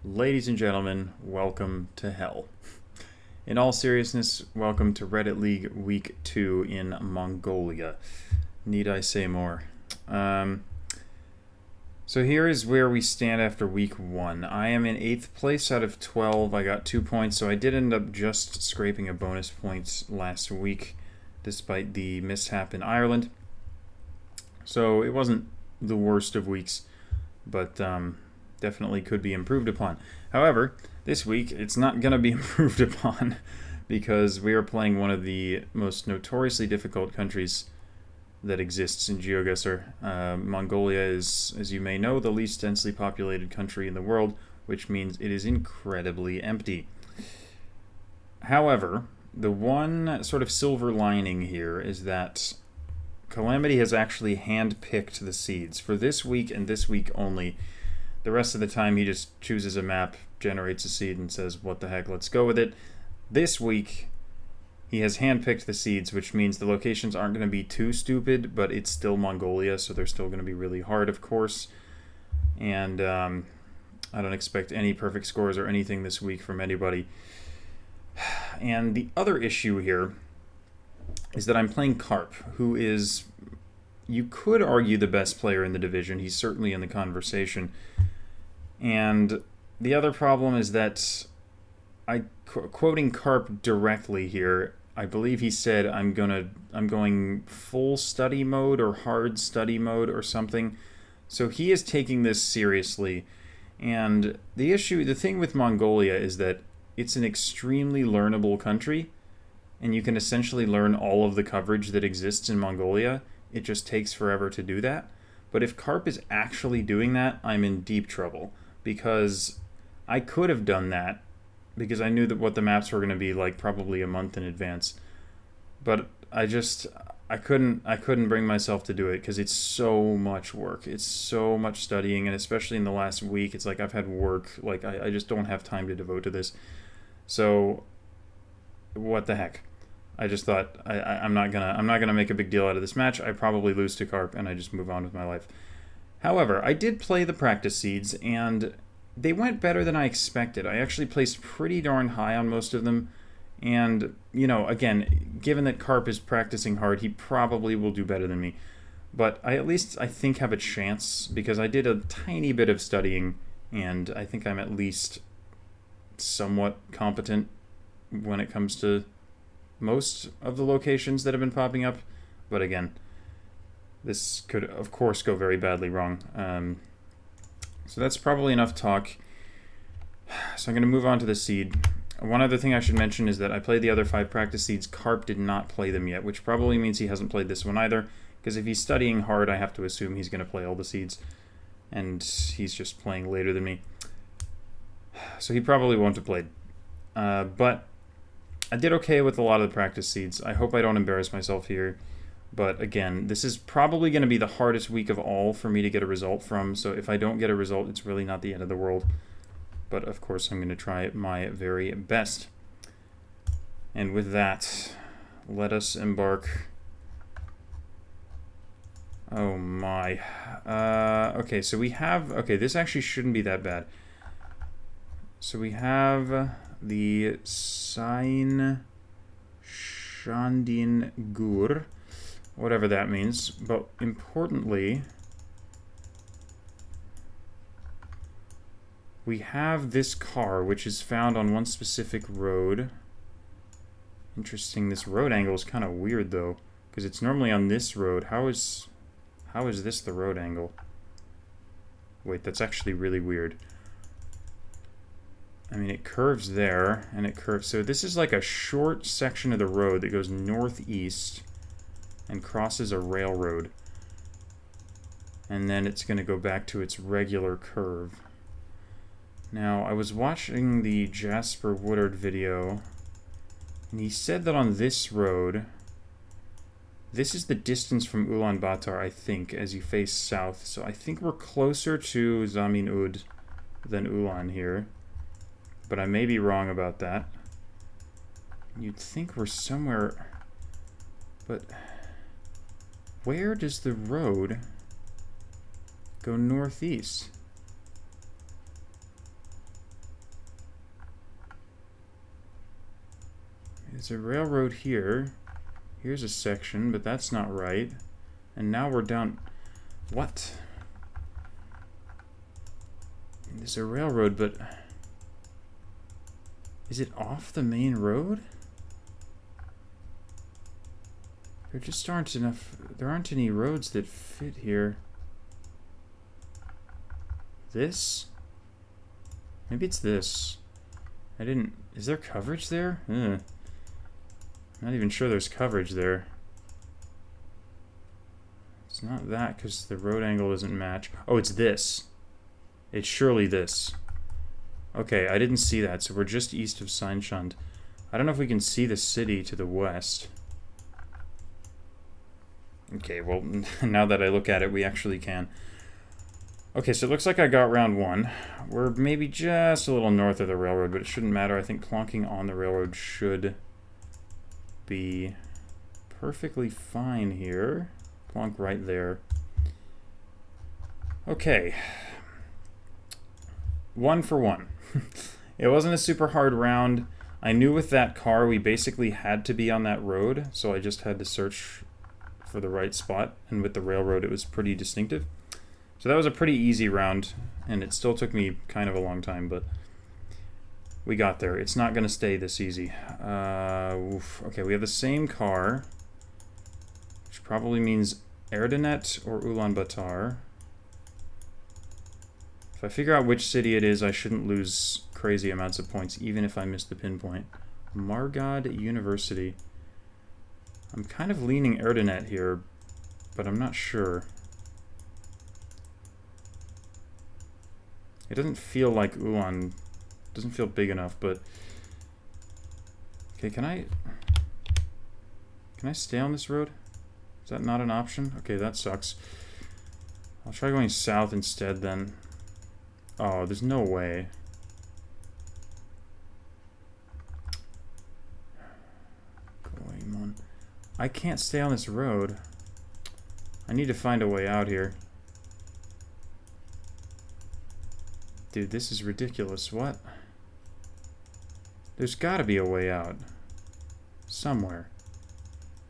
Ladies and gentlemen, welcome to hell. In all seriousness, welcome to Reddit League Week 2 in Mongolia. Need I say more? So here is where we stand after Week 1. I am in 8th place out of 12. I got 2 points, so I did end up just scraping a bonus point last week, despite the mishap in Ireland. So it wasn't the worst of weeks, but definitely could be improved upon. However, this week it's not going to be improved upon because we are playing one of the most notoriously difficult countries that exists in GeoGuessr. Mongolia is, as you may know, the least densely populated country in the world, which means it is incredibly empty. However, the one sort of silver lining here is that Calamity has actually hand-picked the seeds for this week and this week only. The rest of the time, he just chooses a map, generates a seed, and says, what the heck, let's go with it. This week, he has handpicked the seeds, which means the locations aren't going to be too stupid, but it's still Mongolia, so they're still going to be really hard, of course. And I don't expect any perfect scores or anything this week from anybody. And the other issue here is that I'm playing Carp, who is, you could argue, the best player in the division. He's certainly in the conversation. And the other problem is that, quoting Carp directly here, I believe he said I'm going full study mode or hard study mode or something. So he is taking this seriously. And the thing with Mongolia is that it's an extremely learnable country, and you can essentially learn all of the coverage that exists in Mongolia. It just takes forever to do that. But if Carp is actually doing that, I'm in deep trouble. Because I could have done that, because I knew that what the maps were going to be like probably a month in advance. But I couldn't bring myself to do it because it's so much work. It's so much studying, and especially in the last week, it's like I've had work. Like I just don't have time to devote to this. So what the heck? I just thought I'm not gonna make a big deal out of this match. I probably lose to Carp, and I just move on with my life. However, I did play the practice seeds, and they went better than I expected. I actually placed pretty darn high on most of them. And, you know, again, given that Carp is practicing hard, he probably will do better than me. But I think, have a chance, because I did a tiny bit of studying, and I think I'm at least somewhat competent when it comes to most of the locations that have been popping up. But again, this could, of course, go very badly wrong. So that's probably enough talk. So I'm going to move on to the seed. One other thing I should mention is that I played the other 5 practice seeds. Carp did not play them yet, which probably means he hasn't played this one either, because if he's studying hard, I have to assume he's going to play all the seeds, and he's just playing later than me. So he probably won't have played. But I did okay with a lot of the practice seeds. I hope I don't embarrass myself here. But again, this is probably going to be the hardest week of all for me to get a result from. So if I don't get a result, it's really not the end of the world. But of course, I'm going to try my very best. And with that, let us embark. Oh my. Okay, so we have... Okay, this actually shouldn't be that bad. So we have the Sain Shandin Gur, whatever that means. But importantly, we have this car, which is found on one specific road. Interesting, this road angle is kind of weird, though, because it's normally on this road. How is this the road angle? Wait, that's actually really weird. I mean, it curves there, and it curves... So this is like a short section of the road that goes northeast and crosses a railroad. And then it's going to go back to its regular curve. Now, I was watching the Jasper Woodard video, and he said that on this road, this is the distance from Ulaanbaatar, I think, as you face south. So I think we're closer to Zamin Ud than Ulan here. But I may be wrong about that. You'd think we're somewhere... But where does the road go northeast? there's a railroad here. Here's a section, but that's not right. And now we're down... What? There's a railroad, but... Is it off the main road? There just aren't enough... There aren't any roads that fit here. This? Maybe it's this. I didn't... Is there coverage there? Ugh. Not even sure there's coverage there. It's not that because the road angle doesn't match. Oh, it's this. It's surely this. Okay, I didn't see that, so we're just east of Seinschund. I don't know if we can see the city to the west. Okay, well, now that I look at it, we actually can. Okay, so it looks like I got round one. We're maybe just a little north of the railroad, but it shouldn't matter. I think plonking on the railroad should be perfectly fine here. Plonk right there. Okay. 1 for 1. It wasn't a super hard round. I knew with that car we basically had to be on that road, so I just had to search for the right spot, and with the railroad it was pretty distinctive. So that was a pretty easy round, and it still took me kind of a long time, but we got there. It's not going to stay this easy. Okay, we have the same car, which probably means Erdenet or Ulaanbaatar. If I figure out which city it is, I shouldn't lose crazy amounts of points, even if I miss the pinpoint. Margad University. I'm kind of leaning Erdenet here, but I'm not sure. It doesn't feel like Ulan. Doesn't feel big enough, but... Okay, can I stay on this road? Is that not an option? Okay, that sucks. I'll try going south instead then. Oh, there's no way. I can't stay on this road. I need to find a way out here. Dude, this is ridiculous. What? There's gotta be a way out. Somewhere.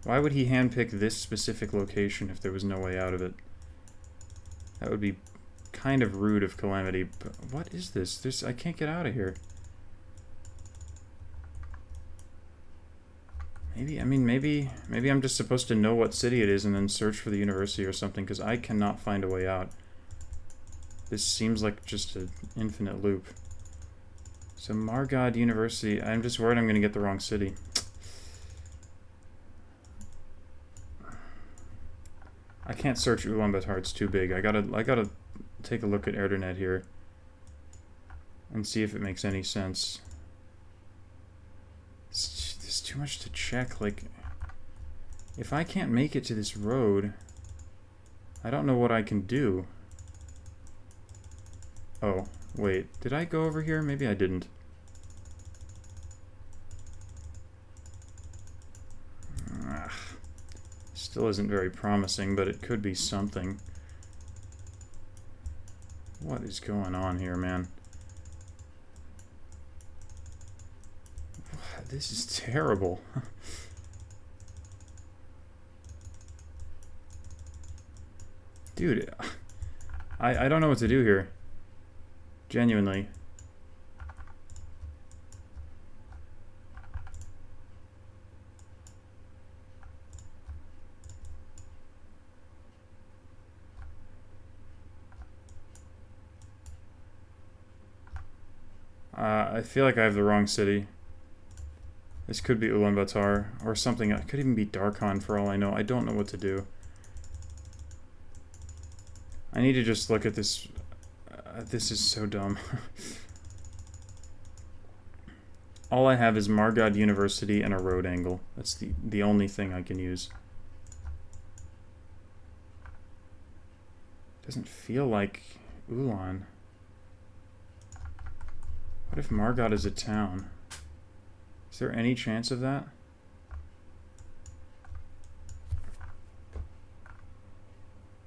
Why would he handpick this specific location if there was no way out of it? That would be kind of rude of Calamity. But what is this? I can't get out of here. Maybe I'm just supposed to know what city it is and then search for the university or something, because I cannot find a way out. This seems like just an infinite loop. So Margad University, I'm just worried I'm going to get the wrong city. I can't search Ulaanbaatar, it's too big. I gotta take a look at Erdenet here and see if it makes any sense. There's too much to check. Like, if I can't make it to this road, I don't know what I can do. Oh, wait. Did I go over here? Maybe I didn't. Ugh. Still isn't very promising, but it could be something. What is going on here, man? This is terrible. Dude, I don't know what to do here. Genuinely. I feel like I have the wrong city. This could be Ulaanbaatar, or something. It could even be Darkhan for all I know. I don't know what to do. I need to just look at this. This is so dumb. All I have is Margad University and a road angle. That's the only thing I can use. Doesn't feel like Ulan. What if Margad is a town? Is there any chance of that?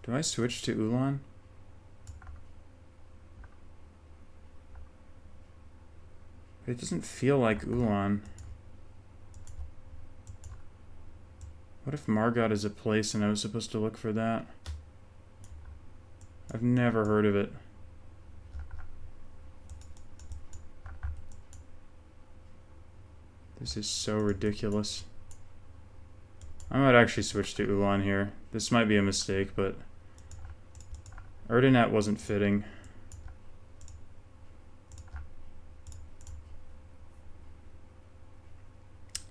Do I switch to Ulan? It doesn't feel like Ulan. What if Margot is a place and I was supposed to look for that? I've never heard of it. This is so ridiculous. I might actually switch to Ulan here. This might be a mistake, but Erdenet wasn't fitting.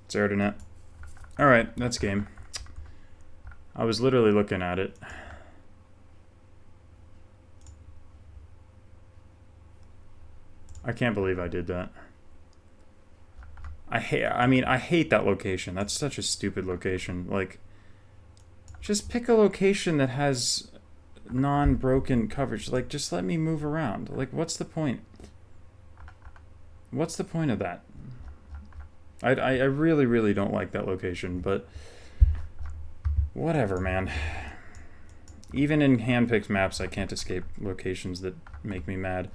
It's Erdenet. Alright, that's game. I was literally looking at it. I can't believe I did that. I hate that location. That's such a stupid location. Like, just pick a location that has non-broken coverage. Like, just let me move around. Like, what's the point? What's the point of that? I really, really don't like that location, but whatever, man. Even in hand-picked maps, I can't escape locations that make me mad.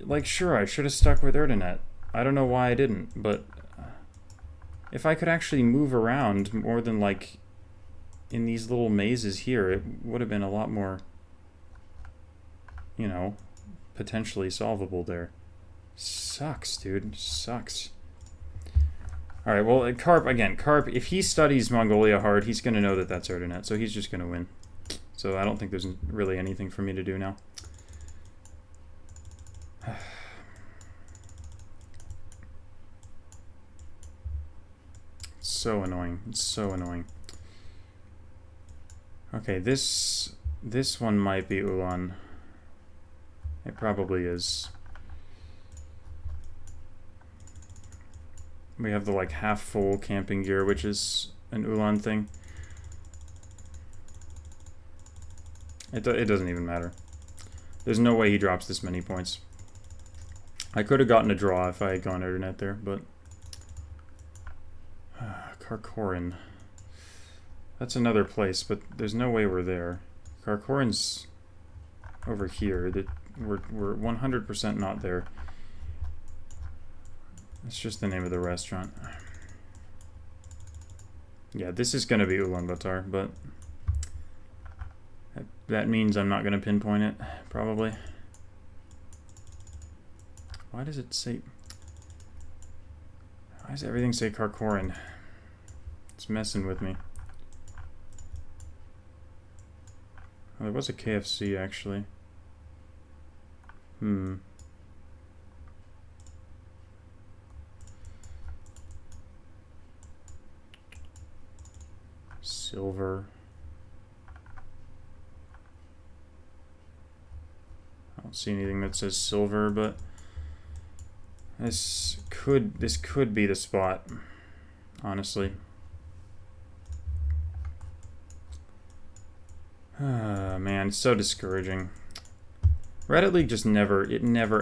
Like, sure, I should have stuck with Erdenet. I don't know why I didn't, but if I could actually move around more than, like, in these little mazes here, it would have been a lot more, you know, potentially solvable there. Sucks, dude. Sucks. Alright, well, Carp, if he studies Mongolia hard, he's going to know that that's Erdenet, so he's just going to win. So I don't think there's really anything for me to do now. So annoying. It's so annoying. Okay, this one might be Ulan. It probably is. We have the like half full camping gear, which is an Ulan thing. It doesn't even matter. There's no way he drops this many points. I could have gotten a draw if I had gone Erdenet there, but Carcorin. That's another place, but there's no way we're there. Carcorin's over here. That we're 100% not there. It's just the name of the restaurant. Yeah, this is going to be Ulaanbaatar, but that means I'm not going to pinpoint it, probably. Why does it say... Why does everything say Carcorin? It's messing with me. Oh, there was a KFC, actually. Silver. I don't see anything that says silver, but this could be the spot, honestly. Man, it's so discouraging. Reddit League just never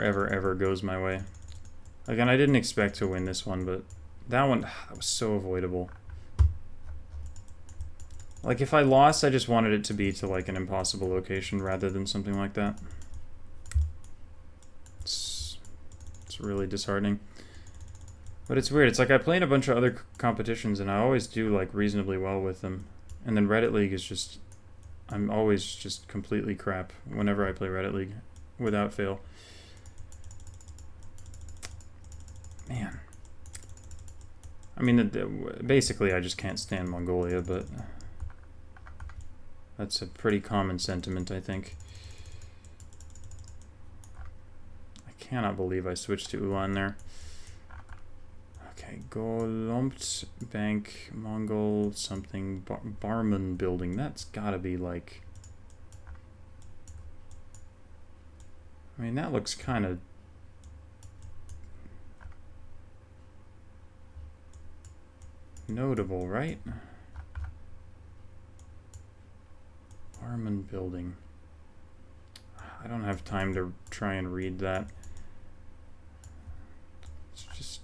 ever goes my way. Again, I didn't expect to win this one, but that was so avoidable. Like, if I lost, I just wanted it to be to, like, an impossible location rather than something like that. It's really disheartening. But it's weird. It's like I play in a bunch of other competitions, and I always do, like, reasonably well with them. And then Reddit League is just... I'm always just completely crap whenever I play Reddit League, without fail. Man. I mean, basically, I just can't stand Mongolia, but... That's a pretty common sentiment, I think. I cannot believe I switched to Ulan there. Okay, Golompt Bank, Mongol something, Barman Building. That's gotta be like... I mean, that looks kind of... notable, right? Barman Building. I don't have time to try and read that. It's just...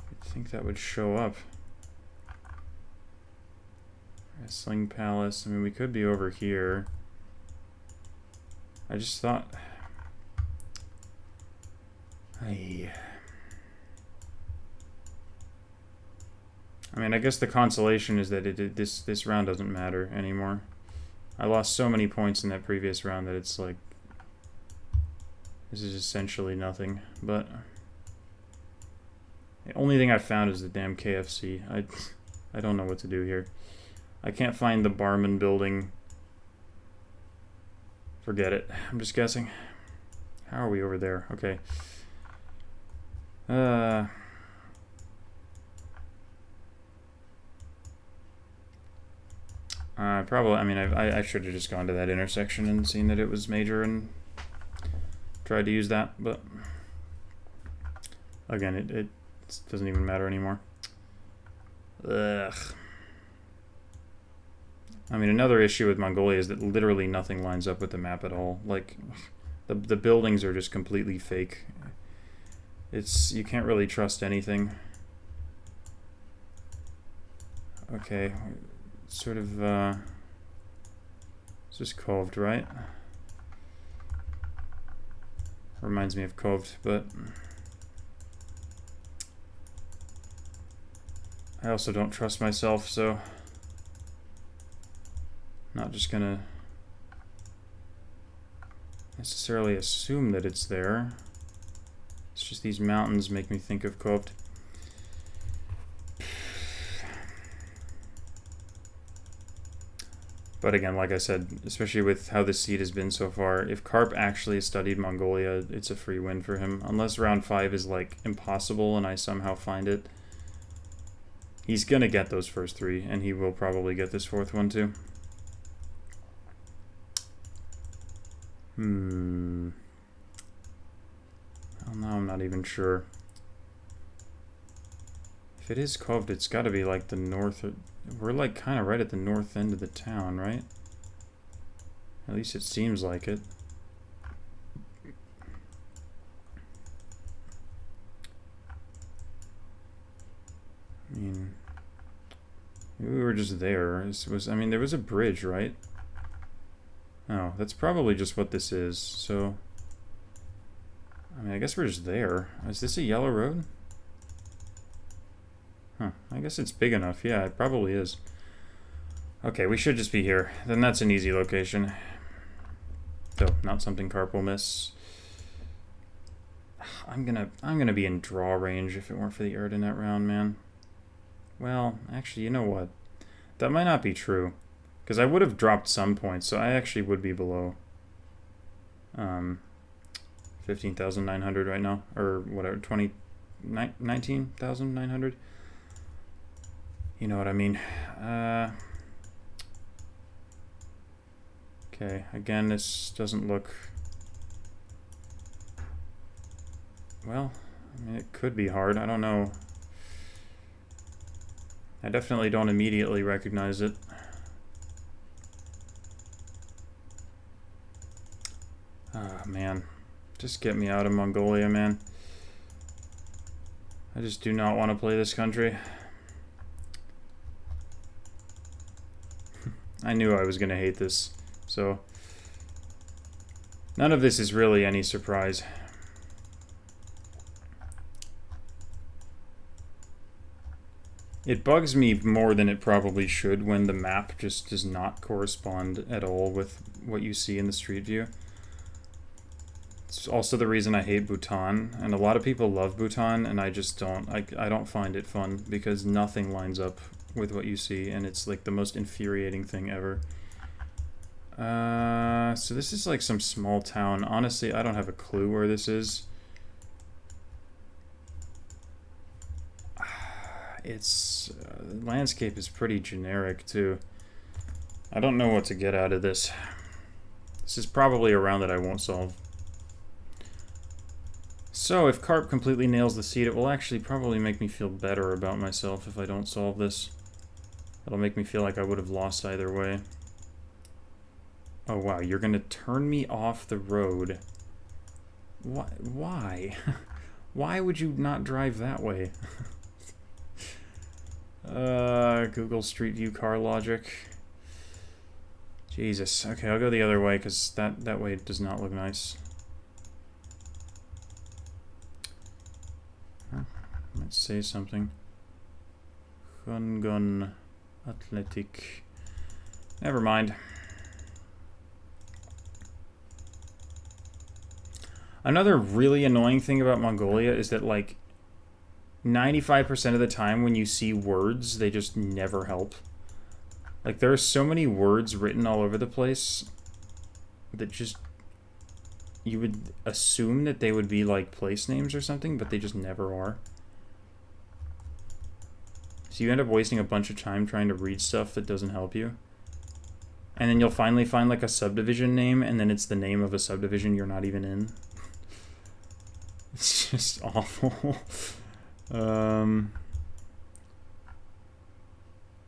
I think that would show up. Wrestling Palace. I mean, we could be over here. I just thought... I mean, I guess the consolation is that this round doesn't matter anymore. I lost so many points in that previous round that it's like, this is essentially nothing. But the only thing I found is the damn KFC. I don't know what to do here. I can't find the barman building. Forget it. I'm just guessing. How are we over there? Okay. Probably, I mean, I should have just gone to that intersection and seen that it was major and tried to use that, but again, it doesn't even matter anymore. Ugh. I mean, another issue with Mongolia is that literally nothing lines up with the map at all. Like, the buildings are just completely fake. You can't really trust anything. Okay, sort of, it's just Coved, right? Reminds me of Coved, but I also don't trust myself, so I'm not just gonna necessarily assume that it's there. It's just these mountains make me think of Coved. But again, like I said, especially with how this seed has been so far, if Carp actually studied Mongolia, it's a free win for him. Unless round 5 is like impossible and I somehow find it. He's gonna get those first 3, and he will probably get this 4th one too. Well, now I'm not even sure. If it is Coved, it's gotta be like the north. We're like kind of right at the north end of the town, right? At least it seems like it. I mean, maybe we were just there. I mean, there was a bridge, right? Oh, that's probably just what this is. So, I mean, I guess we're just there. Is this a yellow road? Huh, I guess it's big enough. Yeah, it probably is. Okay, we should just be here. Then that's an easy location. So, not something Carp will miss. I'm gonna be in draw range if it weren't for the Erdinet round, man. Well, actually, you know what? That might not be true. Because I would have dropped some points, so I actually would be below 15,900 right now. Or whatever, 19,900. You know what I mean. Okay, again, this doesn't look... Well, I mean, it could be hard. I don't know. I definitely don't immediately recognize it. Ah, man. Just get me out of Mongolia, man. I just do not want to play this country. I knew I was going to hate this, so... None of this is really any surprise. It bugs me more than it probably should when the map just does not correspond at all with what you see in the street view. It's also the reason I hate Bhutan, and a lot of people love Bhutan, and I just don't. I don't find it fun because nothing lines up with what you see, and it's like the most infuriating thing ever. So this is like some small town. Honestly, I don't have a clue where this is. It's landscape is pretty generic too. I don't know what to get out of this. This is probably a round that I won't solve. So if Carp completely nails the seed, it will actually probably make me feel better about myself if I don't solve this. It'll make me feel like I would have lost either way. Oh wow, you're gonna turn me off the road. Why? Why would you not drive that way? Google Street View car logic. Jesus. Okay, I'll go the other way because that way does not look nice. Huh, might say something. Gun Athletic. Never mind. Another really annoying thing about Mongolia is that, like, 95% of the time when you see words, they just never help. Like, there are so many words written all over the place that just... you would assume that they would be, like, place names or something, but they just never are. So you end up wasting a bunch of time trying to read stuff that doesn't help you. And then you'll finally find, like, a subdivision name, and then it's the name of a subdivision you're not even in. It's just awful.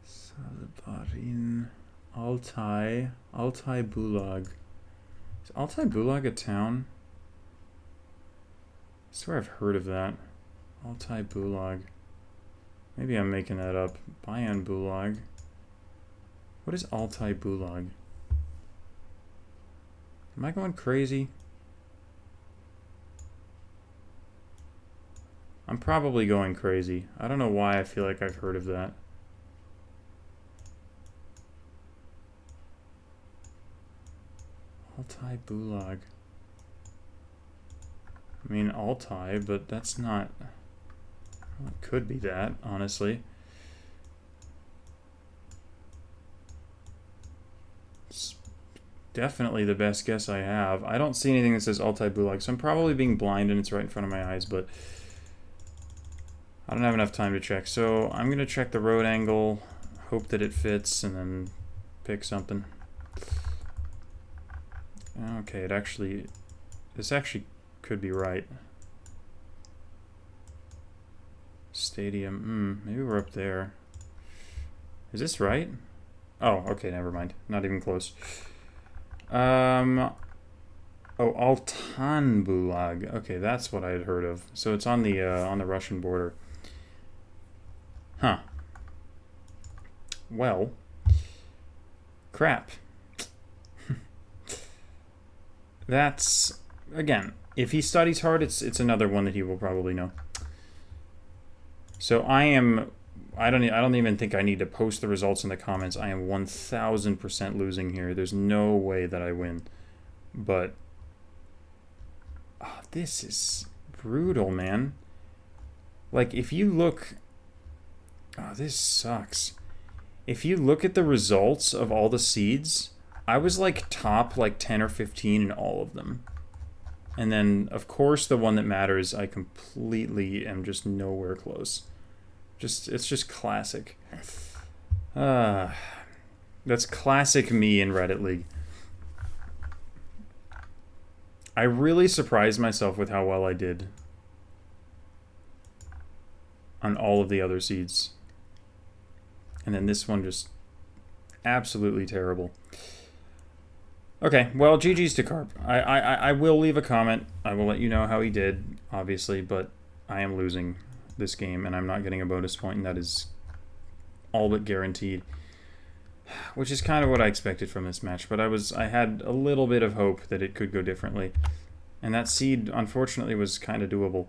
Salbarin, Altai Bulag. Is Altai Bulag a town? I swear I've heard of that. Altai Bulag. Maybe I'm making that up. Bayan Bulag. What is Altai Bulag? Am I going crazy? I'm probably going crazy. I don't know why I feel like I've heard of that. Altai Bulag. I mean, Altai, but that's not... well, it could be that, honestly. It's definitely the best guess I have. I don't see anything that says Altai Bulag, so I'm probably being blind and it's right in front of my eyes, but... I don't have enough time to check, so I'm going to check the road angle, hope that it fits, and then pick something. Okay, this actually could be right. Stadium, maybe we're up there. Is this right? Oh, okay, never mind. Not even close. Oh, Altan Bulag. Okay, that's what I had heard of. So it's on the Russian border. Huh. Well. Crap. That's, again, if he studies hard, it's another one that he will probably know. So I don't even think I need to post the results in the comments. I am 1000% losing here. There's no way that I win. But this is brutal, man. Like, if you look... oh, this sucks. If you look at the results of all the seeds, I was like top like 10 or 15 in all of them. And then, of course, the one that matters, I completely am just nowhere close. It's just classic. That's classic me in Reddit League. I really surprised myself with how well I did on all of the other seeds. And then this one just absolutely terrible. Okay, well, GG's to Carp. I will leave a comment. I will let you know how he did, obviously, but I am losing this game, and I'm not getting a bonus point, and that is all but guaranteed. Which is kind of what I expected from this match, but I had a little bit of hope that it could go differently. And that seed, unfortunately, was kind of doable.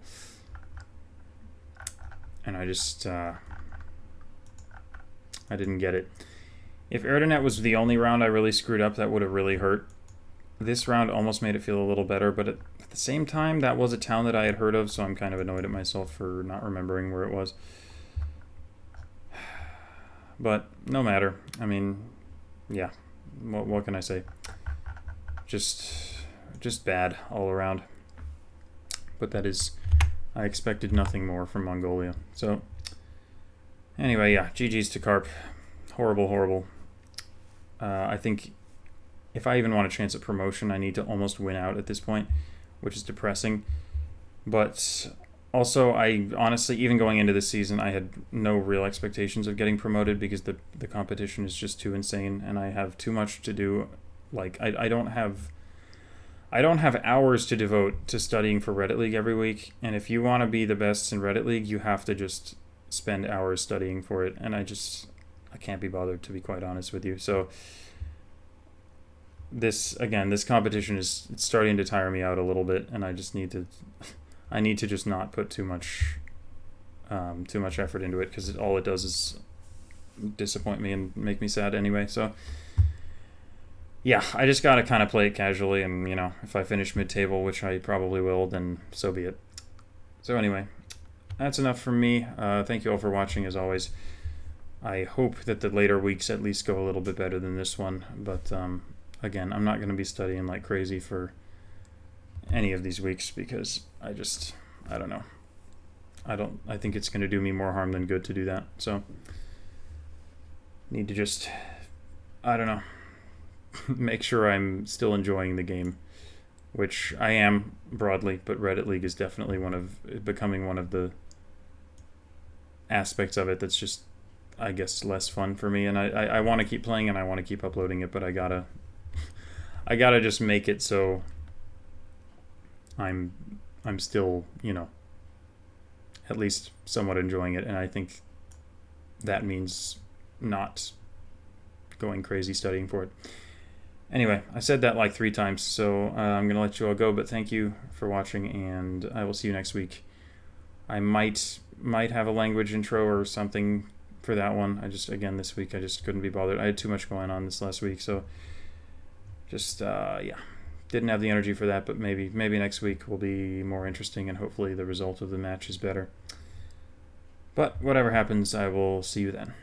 And I just... I didn't get it. If Erdenet was the only round I really screwed up, that would have really hurt. This round almost made it feel a little better, but at the same time, that was a town that I had heard of, so I'm kind of annoyed at myself for not remembering where it was. But no matter. I mean, yeah. What can I say? Just bad all around. But that is... I expected nothing more from Mongolia. So, anyway, yeah. GG's to Carp. Horrible, horrible. I think if I even want a chance at promotion, I need to almost win out at this point, which is depressing. But also, I honestly, even going into this season, I had no real expectations of getting promoted because the competition is just too insane, and I have too much to do. Like, I don't have hours to devote to studying for Reddit League every week, and if you want to be the best in Reddit League, you have to just spend hours studying for it, and I can't be bothered, to be quite honest with you. So this competition is starting to tire me out a little bit, and I need to just not put too much effort into it, because all it does is disappoint me and make me sad anyway. So yeah, I just gotta kind of play it casually, and if I finish mid-table, which I probably will, then so be it. So anyway, that's enough from me. Thank you all for watching, as always. I hope that the later weeks at least go a little bit better than this one, but again, I'm not going to be studying like crazy for any of these weeks because I don't know. I think it's going to do me more harm than good to do that. So need to just, I don't know, make sure I'm still enjoying the game, which I am broadly, but Reddit League is definitely becoming one of the aspects of it that's just, I guess, less fun for me. And I want to keep playing and I want to keep uploading it, but I gotta just make it so I'm still, at least somewhat enjoying it. And I think that means not going crazy studying for it. Anyway, I said that like 3 times, so I'm going to let you all go, but thank you for watching, and I will see you next week. I might have a language intro or something for that one. Again, this week I just couldn't be bothered. I had too much going on this last week, so just, yeah, didn't have the energy for that, but maybe next week will be more interesting, and hopefully the result of the match is better. But whatever happens, I will see you then.